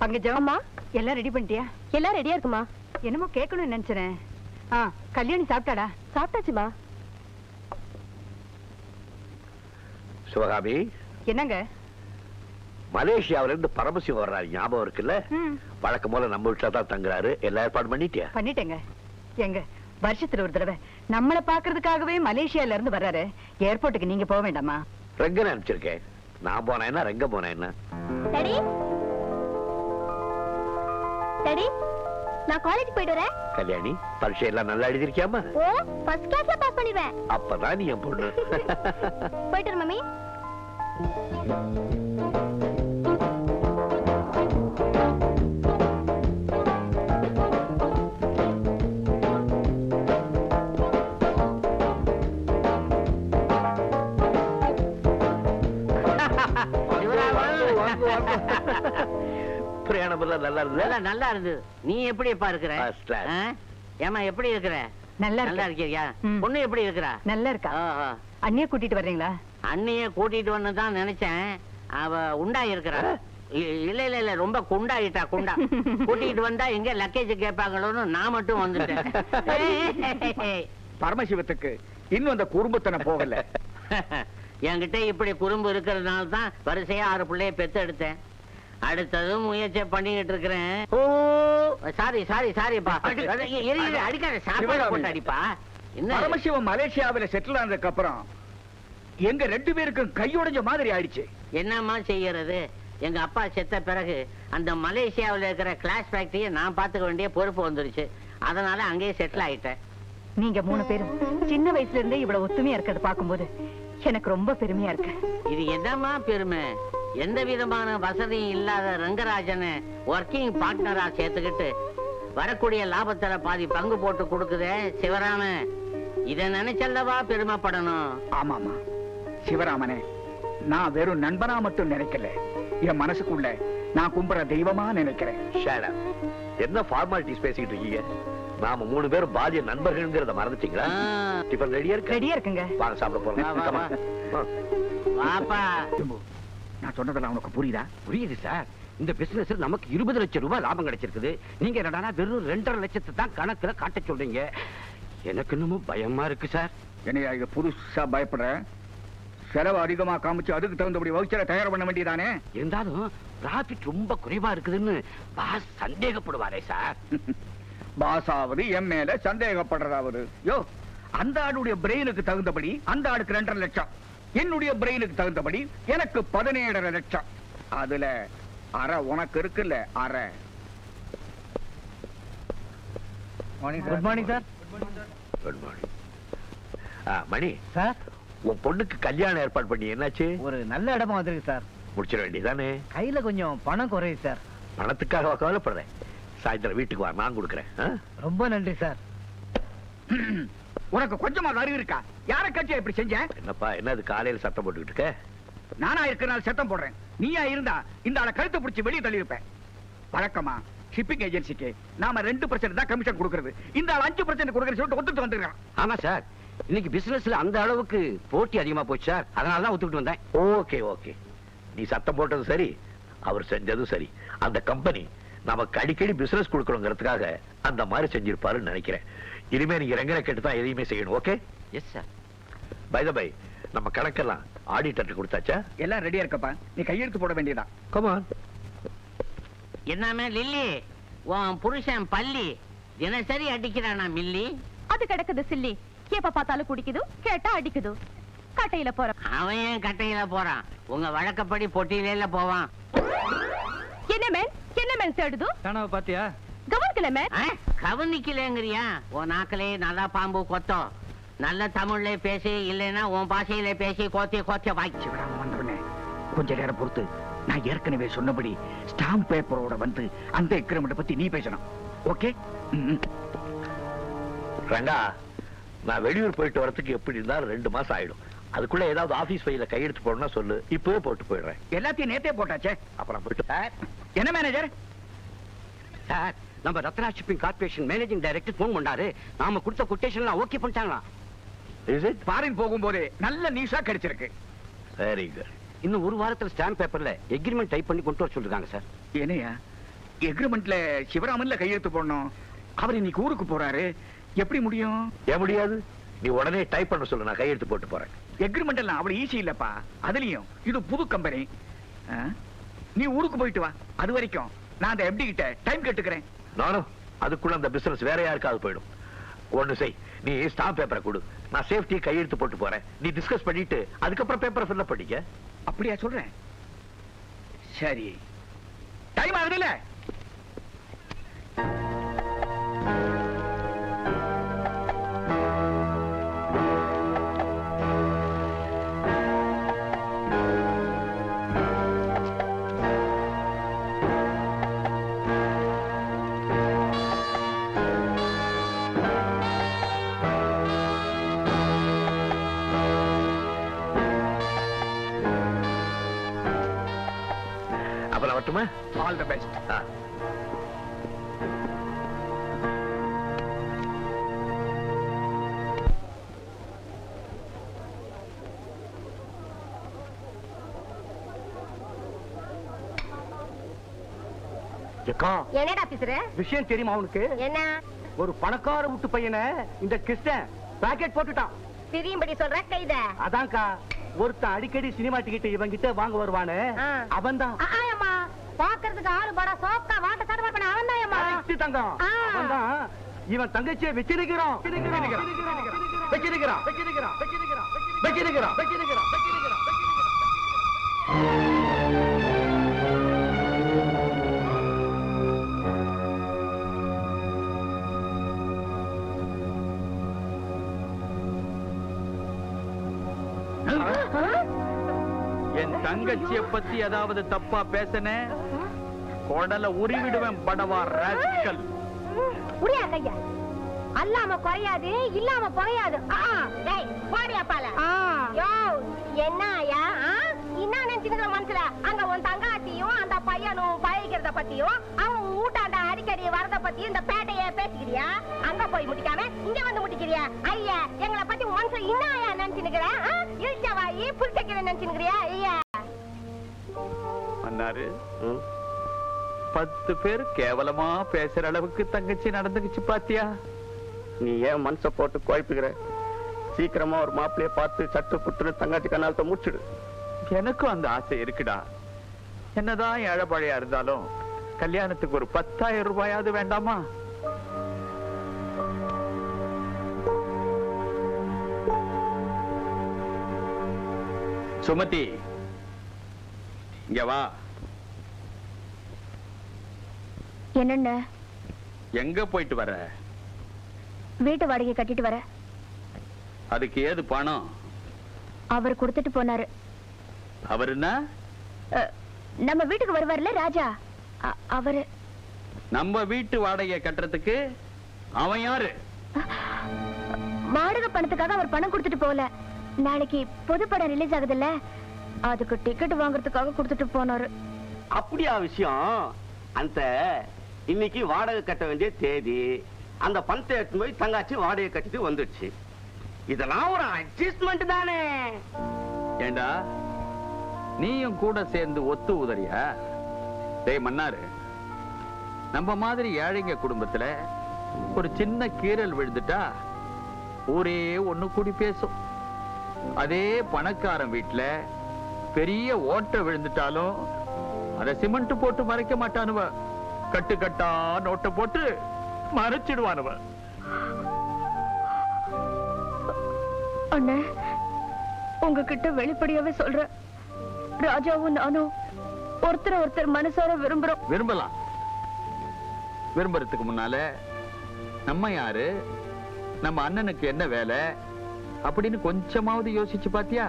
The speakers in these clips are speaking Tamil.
பங்கஜம்மா எல்லாம் ரெடி பண்ணிட்டியா? எல்லாம் ரெடியா இருக்குமா? என்னமோ கேட்கணும்னு நினைச்சேன். கல்யாணி சாப்பிட்டாடா? சாப்பிட்டாச்சுமா. சிவகாமி, என்னங்க? மலேசியாவில இருந்து பரமசிவம் வர்றாரு, ஞாபகம் இருக்குல்ல? வழக்கம் போல நம்ம வீட்டுல தான் தங்குறாரு. எல்லா ஏற்பாடு பண்ணிட்டியா? பண்ணிட்டேங்க. எங்க வருஷத்துல ஒரு தடவை நம்மள பாக்குறதுக்காகவே மலேசியால இருந்து வர்றாரு. ஏர்போர்ட்டுக்கு நீங்க போக வேண்டாமா? ரெங்கன்னு அனுப்பிச்சிருக்கேன். நான் போனேன் என்ன, ரெங்க போனேன் என்ன? டாடி டாடி, நான் காலேஜ் போயிட்டு வரேன். கல்யாணி, பரீட்சை எல்லாம் நல்லா எழுதிருக்கியாமா? ஓ, ஃபர்ஸ்ட் கிளாஸ்ல பாஸ் பண்ணிடுவேன். அப்பதான் நீ என் பொண்ணு. போயிட்டு வர மம்மி. பிரயாணம் எல்லாம் நல்லா இருந்தது. நல்லா இருந்தது. நீ எப்படி எப்பா இருக்கிற? ஏமா எப்படி இருக்கிற? நல்லா இருக்கியா? பொண்ணு எப்படி இருக்கிறா? நல்லா இருக்கா. அண்ணிய கூட்டிட்டு வர்றீங்களா? அண்ணிய கூட்டிட்டு வரணும்தான் நினைச்சேன். அவ உண்டா இருக்கிறா. இல்ல இல்ல இல்ல, ரொம்ப குண்டாயிட்டா. குண்டா கூட்டிட்டு வந்தா எங்க லக்கேஜ் கேட்பாங்களோன்னு நான் மட்டும் வந்துட்டேன். பரமசிவத்துக்கு இன்னும் அந்த குறும்புத்தனை போகல. என்கிட்ட இப்படி குறும்பு இருக்கிறதுனால தான் வரிசையா 6 பிள்ளைய பெத்து எடுத்தேன். அடுத்ததும் முயற்சி பண்ணிக்கிட்டு இருக்கிறேன். ஓ சாரி சாரி சாரிப்பா. அடிக்காத, சாப்பாடு போட்டு அடிப்பா. என்ன பரமசிவம் மலேசியாவில செட்டில் ஆனதுக்கு அப்புறம் எங்க 2 பேருக்கும் கையுடைஞ்ச மாதிரி ஆயிடுச்சு. என்னம்மா செய்யறது? எங்க அப்பா செத்த பிறகு அந்த மலேசியாவில் இருக்கிற கிளாஸ் ஃபேக்டரியை நான் பார்த்துக்க வேண்டிய பொறுப்பு வந்துருச்சு. அதனால அங்கேயே செட்டில் ஆயிட்டேன். நீங்க 3 பேரும் சின்ன வயசுல இருந்தே இவ்வளவு ஒத்துமையா இருக்கிறது பார்க்கும்போது எனக்கு ரொம்ப பெருமையா இருக்கு. இது என்னமா பெருமை? எந்த விதமான வசதியும் இல்லாத ரங்கராஜனை ஒர்க்கிங் பார்ட்னரா சேர்த்துக்கிட்டு வரக்கூடிய லாபத்துல பாதி பங்கு போட்டு கொடுக்குதே சிவராம. இத நினைச்சல்லவா பெருமைப்படணும். ஆமாமா சிவராமனே, நான் வெறும் நண்பனா மட்டும் நினைக்கல, என் மனசுக்குள்ள நான் கும்புற தெய்வமா நினைக்கிறேன். என்ன ஃபார்மாலிட்டிஸ் பேசிக்கிட்டு இருக்கீங்க? நாம 3 பேரும் பாதிய நண்பர்கள்ங்கிறத மறந்துட்டீங்களா? டிஃபன் ரெடியா இருக்கு? ரெடியா இருக்குங்க. வாங்க சாப்பிட போறோம். வாப்பா. நான் சொன்னதெல்லாம் உனக்கு புரியுதா? புரியுது சார். இந்த பிசினஸ்ல நமக்கு 20 லட்சம் ரூபாய் லாபம் கிடைச்சிருக்குது. நீங்க என்னடா வெறும் 2.5 லட்சத்தை தான் கணக்குல காட்ட சொல்றீங்க. எனக்கு இன்னமும் பயமா இருக்கு சார். என்னையா இது புதுசா பயப்படுற? செலவு அதிகமா காமிச்சு அதுக்கு தகுந்தபடி வவுச்சரை தயார் பண்ண வேண்டியதானே? இருந்தாலும் ப்ராஃபிட் ரொம்ப குறைவா இருக்குதுன்னு பாஸ் சந்தேகப்படுவாரே சார். பாசாவது என் மேல சந்தேகப்படுறதாவது? யோ, அந்த ஆளுடைய பிரெயினுக்கு தகுந்தபடி அந்த ஆளுக்கு 2.5 லட்சம், என்னுடைய பிரெயினுக்கு தகுந்தபடி எனக்கு 17.5 லட்சம். அதுல அரை உனக்கு இருக்குல்ல, அரை. Good morning sir. Good morning. மணி சார், உன் பொண்ணுக்கு கல்யாணம் ஏற்பாடு பண்ணி என்னாச்சு? ஒரு நல்ல இடமா வந்திருக்கு சார். முடிச்சிட வேண்டியதானே? கையில கொஞ்சம் பணம் குறையுது சார். பணத்துக்காக கவலைப்படுறேன். சாயந்தரம் வீட்டுக்கு வா, நான் கொடுக்குறேன். ரொம்ப நன்றி சார். உனக்கு கொஞ்சமா அறிவு இருக்கா? யார கட்சியா இப்படி செஞ்ச? என்னப்பா, என்னது காலையில சத்தம் போட்டுக்கிட்டு இருக்க? நானா இருக்கிறனால சத்தம் போடுறேன். நீயா இருந்தா இந்த ஆளை கழுத்தை பிடிச்சி வெளியே தள்ளி இருப்பேன். வழக்கமா ஷிப்பிங் ஏஜென்சிக்கு நாம 2% தான் கமிஷன் கொடுக்கறது. இந்த ஆள் 5% கொடுக்கறது சொல்லிட்டு ஒத்துட்டு வந்துருக்கான். ஆமா சார், இன்னைக்கு பிசினஸ்ல அந்த அளவுக்கு போட்டி அதிகமா போச்சு சார். அதனால தான் ஒத்துக்கிட்டு வந்தேன். ஓகே ஓகே, நீ சத்தம் போட்டது சரி, அவர் செஞ்சதும் சரி. அந்த கம்பெனி நமக்கு அடிக்கடி பிசினஸ் கொடுக்கணுங்கிறதுக்காக அந்த மாதிரி செஞ்சிருப்பாருன்னு நினைக்கிறேன். இனிமே நீங்க ரெங்கனை கேட்டு தான் எதையுமே செய்யணும். Okay? Yes sir. By the by, நம்ம கணக்கெல்லாம் ஆடிட்டர் கொடுத்தாச்சா? எல்லாம் ரெடியா இருக்கப்பா, நீ கையெழுத்து போட வேண்டியதா. Come on. என்னமே லில்லி, உன் புருஷன் பள்ளி தினசரி அடிக்கிறானா மில்லி? அது கிடக்குது சில்லி. எப்ப பார்த்தாலும் குடிக்குது, கேட்டா அடிக்குது. கட்டையில போற அவன் ஏன் கட்டையில போறான்? உங்க வழக்கப்படி பொட்டியில போவான். என்ன மேன் தேடுது? கனவு பாத்தியா? கவனிக்கல மேன். கவனிக்கலங்கிறியா? உன் நாக்கிலே நல்லா பாம்பு கொத்தம். நல்ல தமிழ்ல பேசி, இல்லைன்னா உன் பாஷையில பேசி கோத்திய கோத்திய வாய்ச்சி. வந்தோடனே கொஞ்ச நேரம் பொறுத்து, நான் ஏற்கனவே சொன்னபடி ஸ்டாம்ப் பேப்பரோட வந்து அந்த எக்ரிமெண்ட் பத்தி நீ பேசணும். ஓகே? ரங்கா, நான் வெளியூர் போயிட்டு வரதுக்கு எப்படி இருந்தாலும் 2 மாசம் ஆயிடும். அதுக்குள்ள ஏதாவது ஆபீஸ் ஃபைல கையெழுத்து போடணும்னா சொல்லு, இப்பவே போட்டு போயிடுறேன். எல்லாத்தையும் நேத்தே போட்டாச்சே. அப்புறம் போயிட்டு. என்ன மேனேஜர் சார், நம்ம Ratna shipping corporation managing director phone பண்ணாரு. நாம கொடுத்த கொட்டேஷன் ஓகே பண்ணிட்டாங்களா? Is it? ஃபாரின் போகும்போது நல்ல நியூஸா கிடைச்சிருக்கு. Very good. இன்னும் 1 வாரத்துல ஸ்டாம்ப் பேப்பர்ல எக்ரிமெண்ட் டைப் பண்ணி கொண்டு வர சொல்லிருக்காங்க சார். என்னையா எக்ரிமெண்ட்ல சிவராமன்ல கையெழுத்து போடணும். அவர் இன்னைக்கு ஊருக்கு போறாரு, எப்படி முடியும்? ஏன் முடியாது? நீ உடனே டைப் பண்ண சொல்லு, நான் கையெழுத்து போட்டு போறேன். எக்ரிமெண்ட் எல்லாம் அவ்வளவு ஈஸி இல்லப்பா. அதுலயும் இது புது கம்பெனி. நீ ஊருக்கு போயிட்டு வா, அது வரைக்கும் நான் அந்த எம்டி கிட்ட டைம் கேட்டுக்கிறேன். நானும் அதுக்குள்ள அந்த பிசினஸ் வேற யாருக்காவது போயிடும். ஒண்ணு செய், நீ ஸ்டாம்ப் பேப்பரை கொடு, நான் சேஃப்டி கையெழுத்து போட்டு போறேன். நீ டிஸ்கஸ் பண்ணிட்டு அதுக்கப்புறம் பேப்பரை ஃபில் பண்ணிக்க. அப்படியா சொல்றேன்? சரி, டைம் ஆகுதுல்ல? அப்புறம் வரட்டுமா? All the best. என்னடா பேசுற? விஷயம் தெரியுமா உனக்கு? என்ன? ஒரு பணக்கார வீட்டு பையனை இந்த கிறிஸ்டன் பாக்கெட் போட்டுட்டான். தெரியும்படி சொல்ற கைத. அதான்க்கா, ஒருத்தன் அடிக்கடி சினிமா டிக்கெட் இவன் கிட்ட வாங்க வருவானே, அவன் தான். ஆயம்மா, பாக்குறதுக்கு ஆளு படா சோப்கா வாட்ட சட்டை பண்ண அவன் தான் அம்மா. தங்கம் அவன்தான். இவன் தங்கச்சியை வச்சிருக்கிறான். என் தங்கச்சிய பத்தி ஏதாவது தப்பா பேசனே கொடல உருவிடுவேன் படவா ராஸ்கல். உரியா கையா. அல்லாம குறையாது, இல்லாம புகையாது. டேய் போடியா பால. யோ என்னயா? என்ன நினைச்சிருக்கிற மனசுல? அங்க உன் தங்காச்சியும் அந்த பையனும் பழகிக்கிறத பத்தியும் அவன் ஊட்டாண்ட அடிக்கடி வரத பத்தியும் இந்த பேட்டைய பேசிக்கிறியா? அங்க போய் முடிக்காம இங்க வந்து முடிக்கிறியா? ஐயா, எங்களை பத்தி உன் மனசுல என்னயா நினைச்சுக்கிற? இழுச்சவாயி புடிச்சக்கிற நினைச்சுக்கிறியா? ஐயா அண்ணாரு, 10 பேர் கேவலமா பேசுற அளவுக்கு தங்கச்சி நடந்துக்குச்சு பாத்தியா? நீ ஏன் மனச போட்டு குழப்பிக்கிற? சீக்கிரமா ஒரு மாப்பிளைய பார்த்து சட்டு புட்டு தங்கச்சி கண்ணாலத்தை முடிச்சிடு. எனக்கும் அந்த ஆசை இருக்குடா. என்னதான் ஏழைப்பாழையா இருந்தாலும் கல்யாணத்துக்கு ஒரு 10,000 ரூபாயாவது வேண்டாமா? சுமதி, இங்க வா. என்னென்ன? எங்க போயிட்டு வர? வீட்டு வாடகை கட்டிட்டு வர. அதுக்கு ஏது பணம்? அவர் கொடுத்துட்டு போனாரு. அவர் என்ன? நம்ம வீட்டுக்கு வருவார்ல ராஜா, அவரு. நம்ம வீட்டு வாடகை கட்டுறதுக்கு அவன் யாரு? வாடகை பணத்துக்காக அவர் பணம் கொடுத்துட்டு போகல. நாளைக்கு பொது படம் ரிலீஸ் ஆகுதுல்ல, அதுக்கு டிக்கெட் வாங்குறதுக்காக கொடுத்துட்டு போனாரு. அப்படியா விஷயம்? அந்த இன்னைக்கு வாடகை கட்ட வேண்டிய தேதி, அந்த பணத்தை எடுத்து போய் தங்காச்சி வாடகை கட்டிட்டு வந்துடுச்சு. இதெல்லாம் ஒரு அட்ஜஸ்ட்மெண்ட் தானே? ஏண்டா நீயும் கூட சேர்ந்து ஒத்து உதறியா? டேய் மன்னாரு, நம்ம மாதிரி ஏழைங்க குடும்பத்துல ஒரு சின்ன கீறல் விழுந்துட்டா ஊரே ஒண்ணு கூடி பேசும். அதே பணக்காரன் வீட்டுல பெரிய ஓட்டை விழுந்துட்டாலும் அத சிமெண்ட் போட்டு மறைக்க மாட்டானுவ. கட்டு கட்டா நோட்டை போட்டு மறைச்சிடுவானுவ. அண்ணே, உங்ககிட்ட வெளிப்படையாவே சொல்ற, ராஜாவும் நானும் ஒருத்தர் மனசார விரும்புறோம். விரும்பலாம். விரும்புறதுக்கு முன்னால நம்ம யாரு, நம்ம அண்ணனுக்கு என்ன வேலை அப்படின்னு கொஞ்சமாவது யோசிச்சு பாத்தியா?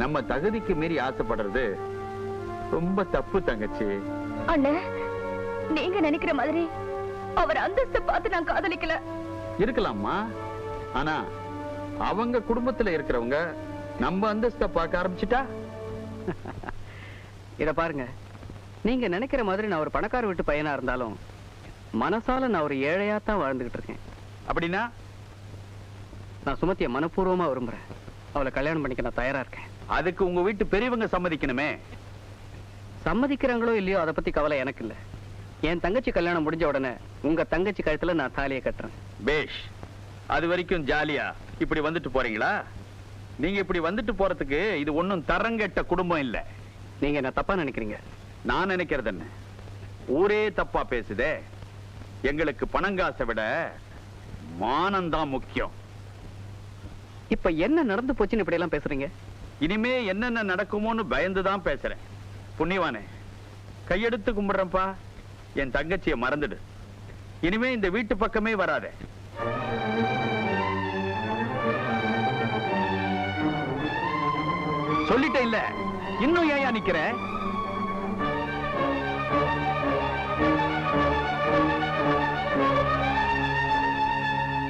நம்ம தகுதிக்கு மீறி ஆசைப்படுறது ரொம்ப தப்பு தங்கச்சி. அண்ணே, நீங்க நினைக்கிற மாதிரி அவர் அந்தஸ்தை பார்த்து நான் காதலிக்கல. இருக்கலாமா, ஆனா அவங்க குடும்பத்துல இருக்கிறவங்க நம்ம அந்தஸ்தை பார்க்க ஆரம்பிச்சுட்டா? இத பாருங்க, நீங்க நினைக்கிற மாதிரி நான் ஒரு பணக்கார வீட்டு பையனா இருந்தாலும் மனசால நான் ஒரு ஏழையா தான் வாழ்ந்துகிட்டு இருக்கேன். அப்படின்னா நான் சுமத்திய மனப்பூர்வமா விரும்புறேன். அவளை கல்யாணம் பண்ணிக்க நான் தயாரா இருக்கேன். அதுக்கு உங்க வீட்டு பெரியவங்க சம்மதிக்கணுமே. சம்மதிக்கிறாங்களோ இல்லையோ அதை பத்தி கவலை எனக்கு இல்ல. என் தங்கச்சி கல்யாணம் முடிஞ்ச உடனே உங்க தங்கச்சி கழுத்துல நான் தாலியை கட்டுறேன். பேஷ். அது வரைக்கும் ஜாலியா இப்படி வந்துட்டு போறீங்களா? நீங்க இப்படி வந்துட்டு போறதுக்கு இது ஒண்ணும் தரங்கெட்ட குடும்பம் இல்ல. நீங்க என்ன தப்பா நினைக்கிறீங்க? நான் நினைக்கிறது என்ன, ஊரே தப்பா பேசுதே. எங்களுக்கு பணங்காசை விட மானம்தான் முக்கியம். இப்ப என்ன நடந்து போச்சுன்னு இப்படி எல்லாம் பேசுறீங்க? இனிமே என்னென்ன நடக்குமோன்னு பயந்துதான் பேசுறேன். புண்ணியவானே, கையெடுத்து கும்பிடுறேன்ப்பா. என் தங்கச்சியை மறந்துடு. இனிமே இந்த வீட்டு பக்கமே வராதே. சொல்லிட்டேன் இல்ல, இன்னும் ஏன் நிக்கிற?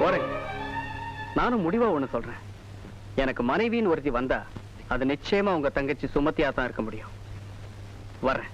போறேன். நானும் முடிவா ஒண்ணு சொல்றேன். எனக்கு மனைவின்னு ஒருத்தி வந்தா அது நிச்சயமா உங்க தங்கச்சி சுமத்தியா தான் இருக்க முடியும். வர்றேன்.